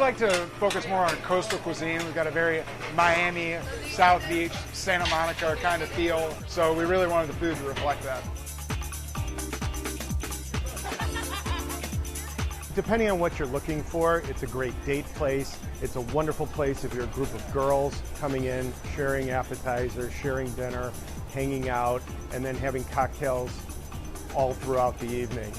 like to focus more on coastal cuisine. We've got a very Miami, South Beach, Santa Monica kind of feel, so we really wanted the food to reflect that. Depending on what you're looking for, it's a great date place. It's a wonderful place if you're a group of girls coming in, sharing appetizers, sharing dinner, hanging out, and then having cocktails all throughout the evening.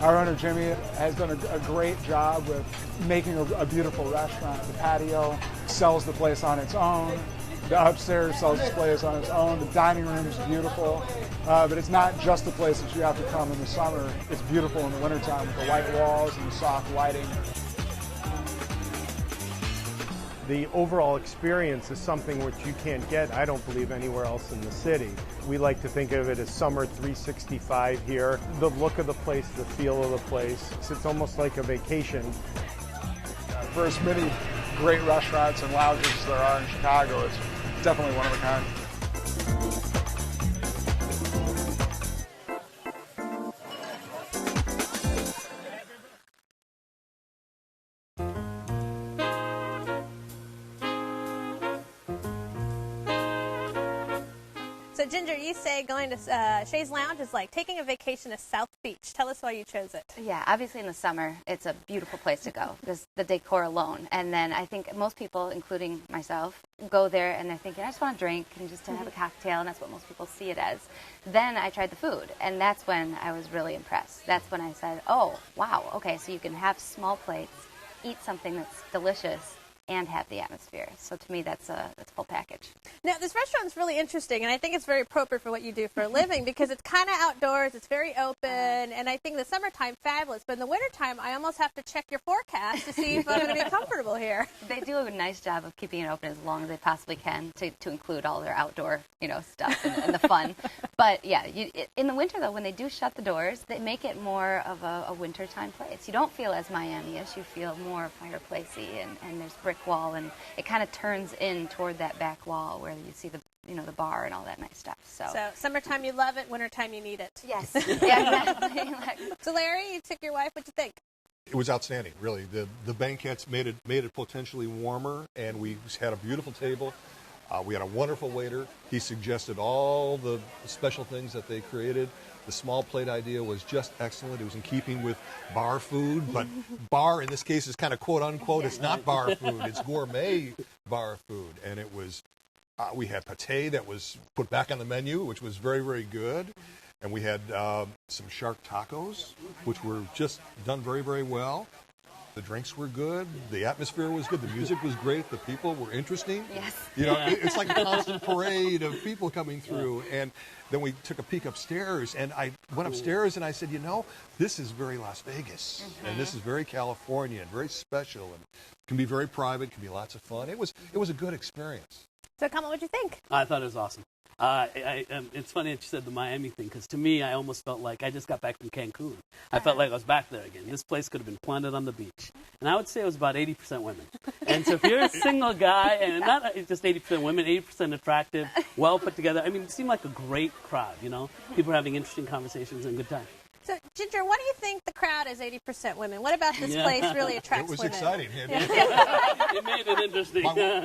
Our owner, Jimmy, has done a great job with making a beautiful restaurant. The patio sells the place on its own. The upstairs sells the place on its own. The dining room is beautiful. But it's not just a place that you have to come in the summer. It's beautiful in the wintertime with the white walls and the soft lighting. The overall experience is something which you can't get, I don't believe, anywhere else in the city. We like to think of it as summer 365 here. The look of the place, the feel of the place, it's almost like a vacation. For as many great restaurants and lounges as there are in Chicago, it's definitely one of a kind. So, Ginger, you say going to Chaise Lounge is like taking a vacation to South Beach. Tell us why you chose it. Yeah, obviously in the summer, it's a beautiful place to go, just the decor alone. And then I think most people, including myself, go there and they're thinking, I just want to drink and just to have a cocktail, and that's what most people see it as. Then I tried the food, and that's when I was really impressed. That's when I said, oh, wow, okay, so you can have small plates, eat something that's delicious, and have the atmosphere. So to me, that's a full package. Now, this restaurant's really interesting, and I think it's very appropriate for what you do for a living because it's kind of outdoors, it's very open, and I think in the summertime, fabulous. But in the wintertime, I almost have to check your forecast to see if I'm going to be comfortable here. They do a nice job of keeping it open as long as they possibly can to include all their outdoor, stuff and the fun. But yeah, in the winter though, when they do shut the doors, they make it more of a wintertime place. You don't feel as Miami-ish. You feel more fireplacey, and there's brick wall, and it kind of turns in toward that back wall where you see the bar and all that nice stuff. So summertime you love it, wintertime you need it. Yes. Yeah, exactly. So Larry, you took your wife. What'd you think? It was outstanding, really. The banquettes made it potentially warmer, and we had a beautiful table. We had a wonderful waiter. He suggested all the special things that they created. The small plate idea was just excellent. It was in keeping with bar food, but bar in this case is kind of quote unquote. It's not bar food. It's gourmet bar food, and it was. We had pate that was put back on the menu, which was very, very good. And we had some shark tacos, which were just done very, very well. The drinks were good. The atmosphere was good. The music was great. The people were interesting. Yes. It's like a constant parade of people coming through. And then we took a peek upstairs, and I went upstairs and I said, this is very Las Vegas, and this is very California and very special, and can be very private, can be lots of fun. It was a good experience. So, Kamal, what'd you think? I thought it was awesome. It's funny that you said the Miami thing, because to me, I almost felt like I just got back from Cancun. I felt like I was back there again. This place could have been planted on the beach. And I would say it was about 80% women. And so if you're a single guy, and not just 80% women, 80% attractive, well put together, it seemed like a great crowd, People were having interesting conversations and good time. So, Ginger, what do you think the crowd is 80% women? What about this place really attracts women? It was exciting. It made it interesting.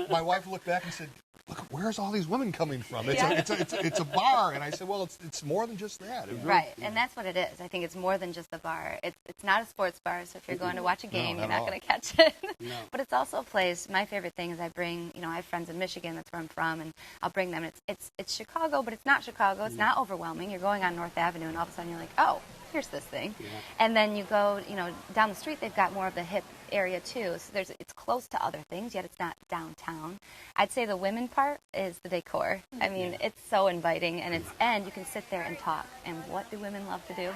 My wife looked back and said, look, where's all these women coming from? It's a bar. And I said, well, it's more than just that. Right, and that's what it is. I think it's more than just a bar. It's not a sports bar, so if you're going to watch a game, you're not going to catch it. No. But it's also a place, my favorite thing is I bring, I have friends in Michigan, that's where I'm from, and I'll bring them. It's Chicago, but it's not Chicago. It's not overwhelming. You're going on North Avenue, and all of a sudden you're like, oh, here's this thing. Yeah. And then you go, down the street, they've got more of the hip area too. So it's close to other things, yet it's not downtown. I'd say the women part is the decor. It's so inviting, and you can sit there and talk. And what do women love to do?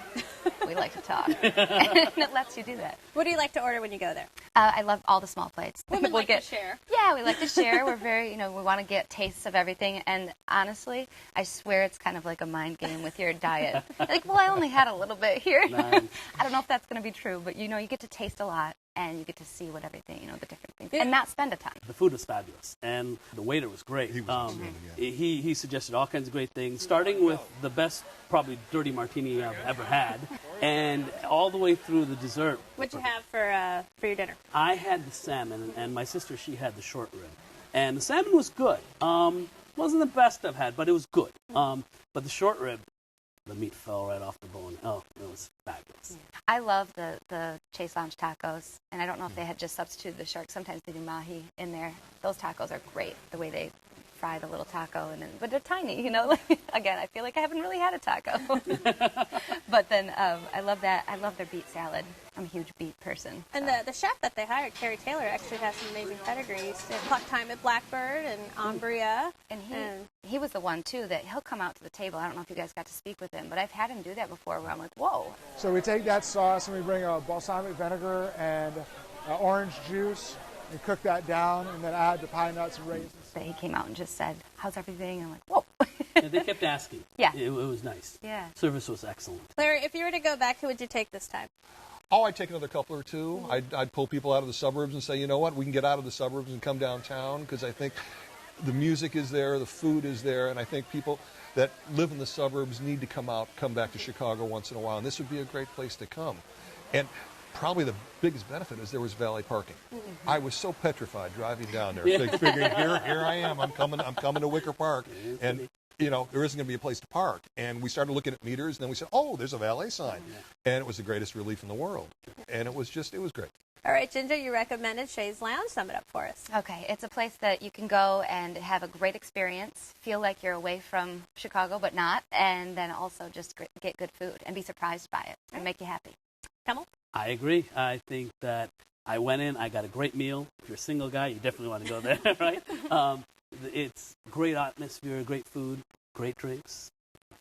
We like to talk. And it lets you do that. What do you like to order when you go there? I love all the small plates. Women like to share. Yeah, we like to share. We're very, we want to get tastes of everything. And honestly, I swear it's kind of like a mind game with your diet. Like, well, I only had a little bit here. Nice. I don't know if that's going to be true, but you get to taste a lot. and you get to see what everything, you know, the different things, and not spend a ton. The food was fabulous, and the waiter was great. He was outstanding, yeah. He suggested all kinds of great things, starting with the best, probably dirty martini I've ever had, and all the way through the dessert. What'd you have for your dinner? I had the salmon, and my sister, she had the short rib. And the salmon was good. Wasn't the best I've had, but it was good. But the short rib, the meat fell right off the bone. Oh, it was fabulous. I love the Chaise Lounge tacos, and I don't know if they had just substituted the shark. Sometimes they do mahi in there. Those tacos are great, the way they fry the little taco, but they're tiny, you know. Like, again, I feel like I haven't really had a taco. But then I love that. I love their beet salad. I'm a huge beet person. And the chef that they hired, Carrie Taylor, actually has some amazing pedigrees. Bucktown at Blackbird and Umbria. And he was the one, too, that he'll come out to the table. I don't know if you guys got to speak with him, but I've had him do that before where I'm like, whoa. So we take that sauce and we bring a balsamic vinegar and orange juice and cook that down and then add the pine nuts and raisins. He came out and just said, how's everything? And I'm like, whoa. And they kept asking. Yeah. It was nice. Yeah. Service was excellent. Larry, if you were to go back, who would you take this time? Oh, I'd take another couple or two. I'd pull people out of the suburbs and say, you know what, we can get out of the suburbs and come downtown, because I think the music is there, the food is there, and I think people that live in the suburbs need to come back to Chicago once in a while, and this would be a great place to come. And probably the biggest benefit is there was valet parking. I was so petrified driving down there, figuring here I am, I'm coming to Wicker Park, and you know, there isn't going to be a place to park. And we started looking at meters, and then we said, oh, there's a valet sign. And it was the greatest relief in the world. And it was great. All right, Ginger, you recommended Chaise Lounge. Sum it up for us. Okay, it's a place that you can go and have a great experience, feel like you're away from Chicago, but not, and then also just get good food and be surprised by it and make you happy. Camel? I agree. I think that I went in, I got a great meal. If you're a single guy, you definitely want to go there, right? It's great atmosphere, great food, great drinks.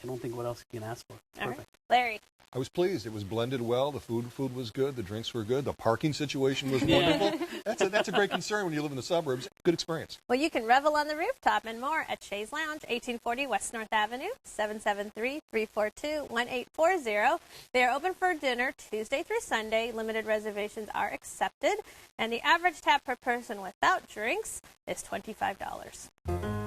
I don't think what else you can ask for. All Perfect. right. Larry? I was pleased. It was blended well. The food was good. The drinks were good. The parking situation was wonderful. That's a great concern when you live in the suburbs. Good experience. Well, you can revel on the rooftop and more at Chaise Lounge, 1840 West North Avenue, 773-342-1840. They are open for dinner Tuesday through Sunday. Limited reservations are accepted. And the average tab per person without drinks is $25.